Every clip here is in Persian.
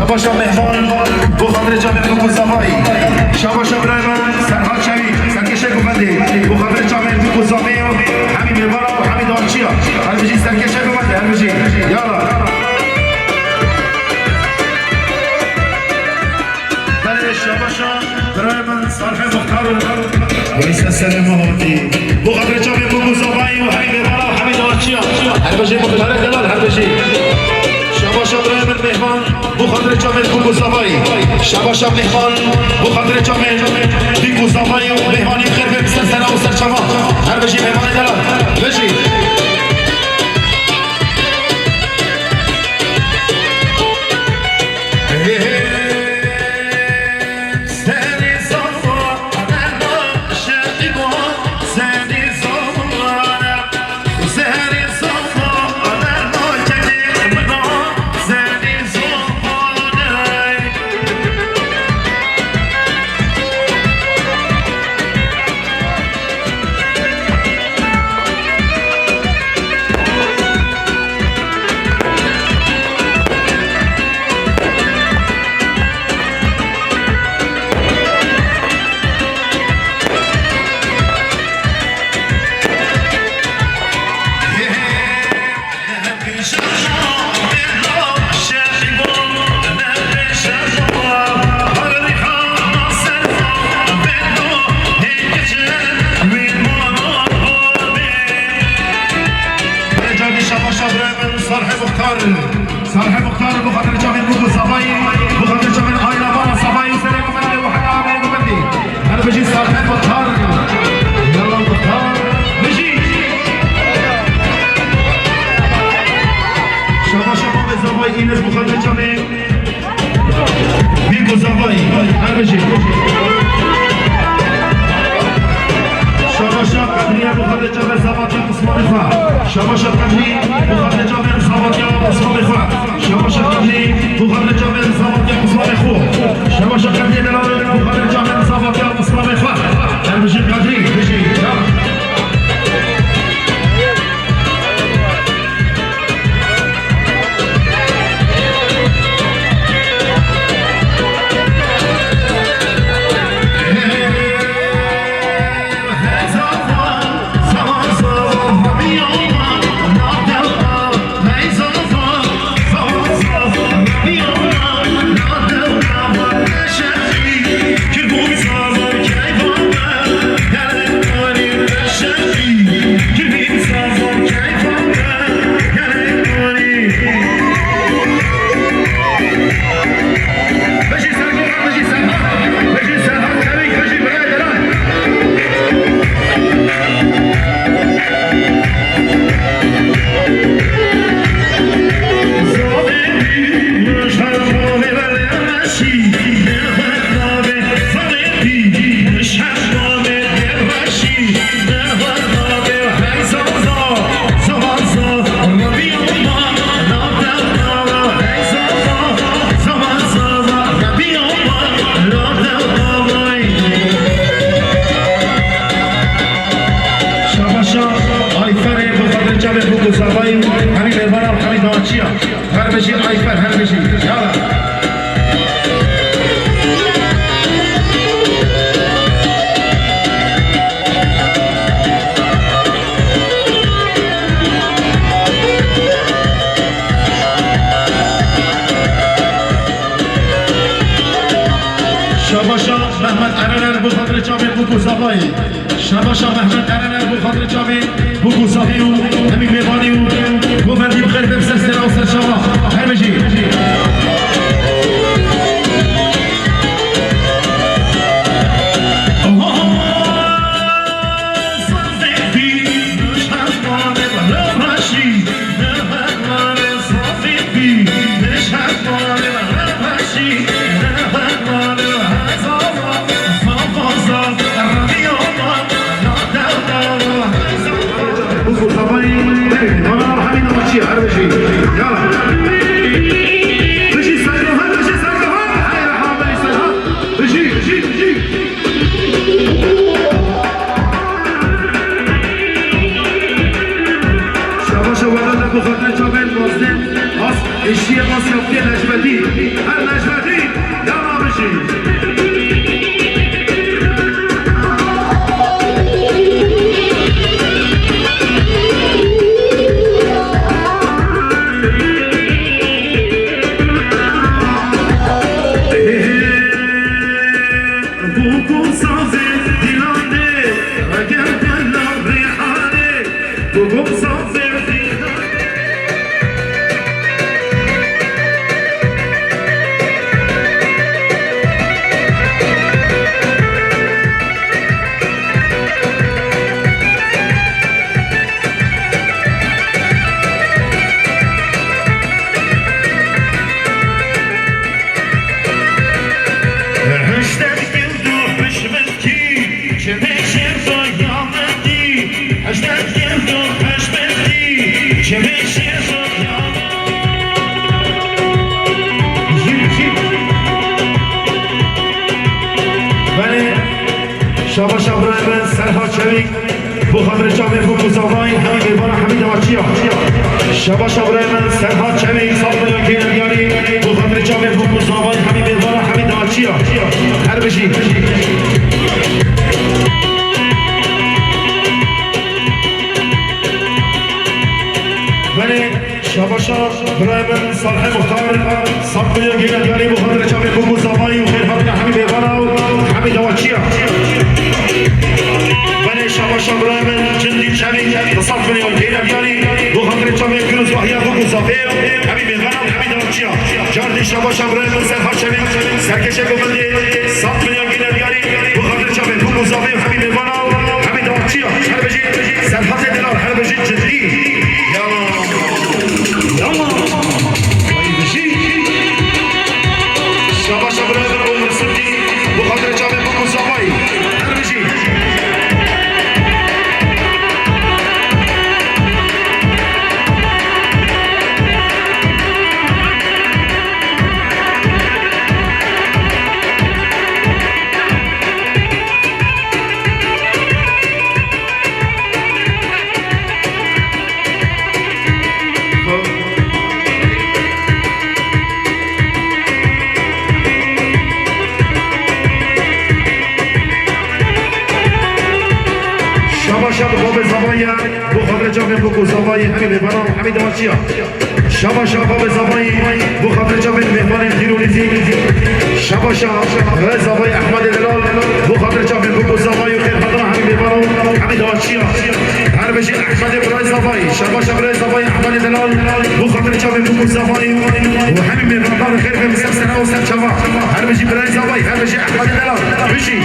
شباشا مهمان بو خاطر جامعه کوزاوایی شباشا برایمان سرحال شوی سرکشه گفته بو خاطر جامعه کوزاوایی همین میوارا و همین دارچیا هر بجی سرکشه گفته هر بجی یالا بله شباشا برایمان صالح مختار ویسا سلم هاتی بو خاطر جامعه کوزاوایی و همین میوارا و همین دارچیا هر بجی مختار دلال هر بجی شباشا برایمان مهمان بو خاطر جامعه کوزاوایی شباشا مهمان بو خاطر جامعه کوزاوایی و مهمانی خیر به سر و سرچما هر بجی مهمان دلال بجی صالح مختار بو خاطر جامعه کوزاوایی بو خاطر جامعه آیلا بارا صفایی و سلام مندی و حدا عمل مندی هر بجی صالح مختار یلا مختار بجی شما کوزاوایی اینس بو خاطر جامعه کوزاوایی هر بجی شما قبلیه بو خاطر جامعه زباطی عثمان خان شما قبلی بو خاطر جامعه زباطی عثمان خان شما قبلی بو خاطر جامعه زباطی عثمان خان شما قبلی دلال بو خاطر جامعه زباطی عثمان خان هر بجی قدری بجی هر بشي آیفر هر بشي يلا شباشا محمد ارنر بو خاطر چاوین بو کوزاوی شباشا محمد ارنر بو خاطر چاوین بو کوزاوی و همین میوانی و گووردی بخیر بمسر سر و سر شما هر بجی الشيء مصرف فيه نجمتي النجمتي يلا مشي شابا شابا من سرها چوی بو خاطر جامع بو کوزاوی همین دیوار همین دواچیا شابا شابا من سرها چوی صاحب میلیون یاری بو خاطر جامع بو کوزاوی همین دیوار همین دواچیا هر بشی بله شابا شابا من صالح مختار صاحب میلیون یاری بو خاطر جامع بو کوزاوی و خیر خاطر همین دیوار همین دواچیا بله شابا شابا من جندی شبی تصف میلیون یاری بو خاطر جامع کروز وحیا بو کوزاوی همین دیوار همین دواچیا جاردی شابا شابا من سرها چوی سرکش گوبندی صاحب میلیون یاری بو خاطر جامع بو کوزاوی همین دیوار همین دواچیا هر بجی سرحات دلار هر بجی جندی یالا یالا شابا شابا من عمر سدی بو خاطر جامع بو کوزاوی هر بجی شابا باب زبایی بو خاطر جامع بو کوزاوی همین میوان همین دواچیا شابا باب زبایی بو خاطر جامع میوان خیرونیزی شابا زبایی احمد دلال بو خاطر جامع بو کوزاوی و خیر خاطر همین میوان همین دواچیا هر بشی احمد برای زبایی شابا برای زبایی احمد دلال بو خاطر جامع بو کوزاوی و همین میوان خیر به مسر سنا و سر چوا هر بشی برای زبایی هر بشی احمد دلال بشی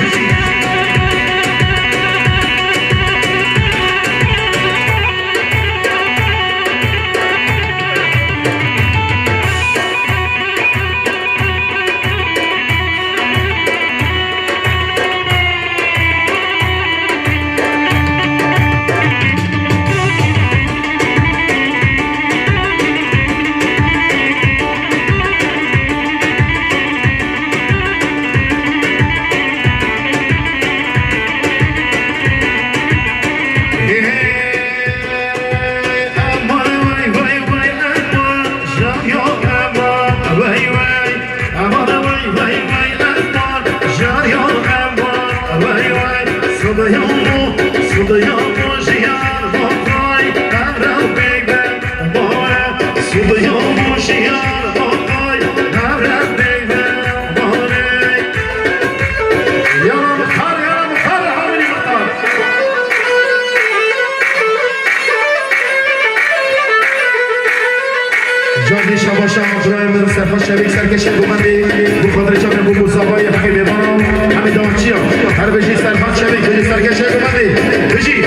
جادی شباشا برای من سرخوش شبیه سرکش بومندی بو خاطر جامعه بو مصابای حقیقی بانم همه دانچی ها هر بجی سرخوش شبیه کجی سرکش بومندی بجی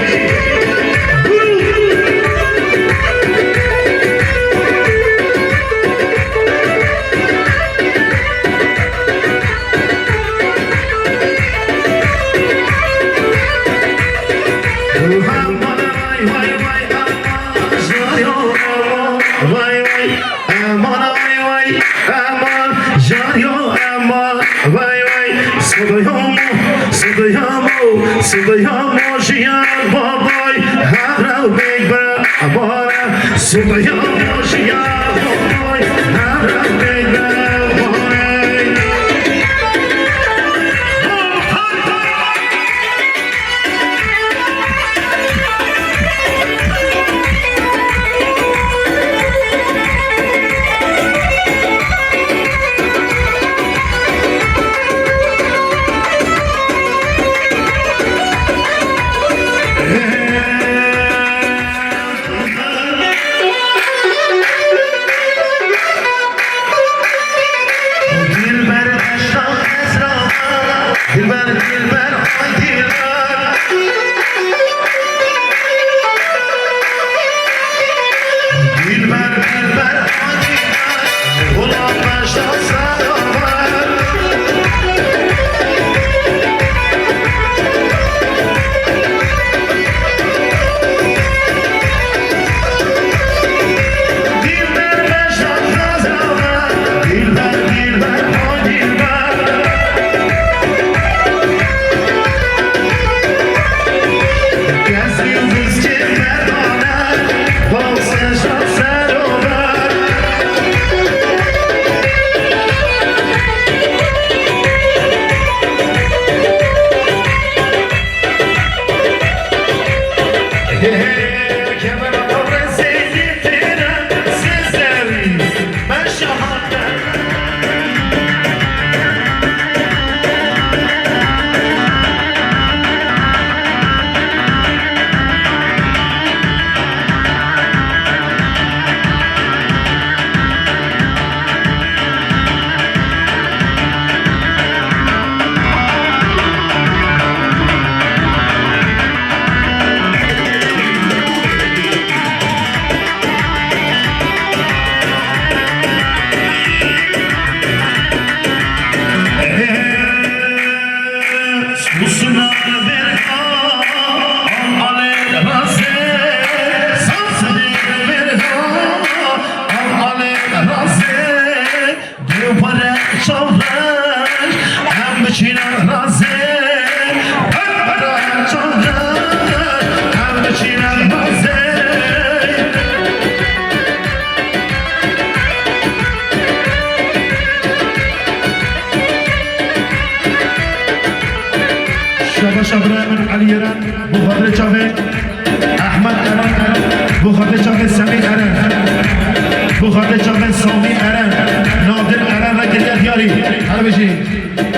صدایامو جیان بابای هر رو بگبر بارم صدایامو جیان بابای هر رو بگبر بارم شبرمن علی رن بخاطر چاوه احمد ارن بخاطر چاوه سمی ارن بخاطر چاوه سامی ارن نادر ارن و گریت یاری هر بشی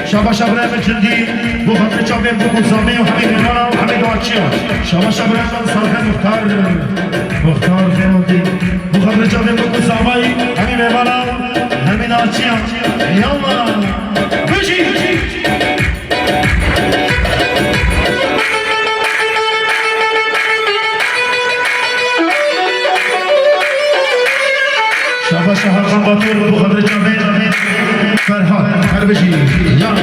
شبا شبرمن چندی بخاطر چاوه بخوزامه و همه میمانا و همه داچی ها شبا شبرمن سالخه مختار خیماتی بخاطر چاوه بخوزامه همه میمانا همه داچی ها یالا بشی شابا شهر خانباتور بخاطر جامعه فرهاد هر بشی یا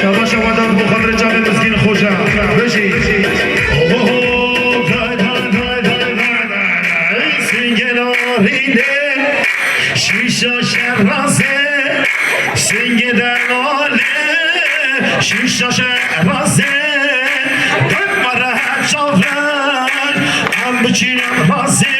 شابا شابا دار بخاطر جامعه مسکین خوشا بشی شیشا شرازه سنگ دلاله شیشا شرازه دم مرا چاوه هم بچینم رازه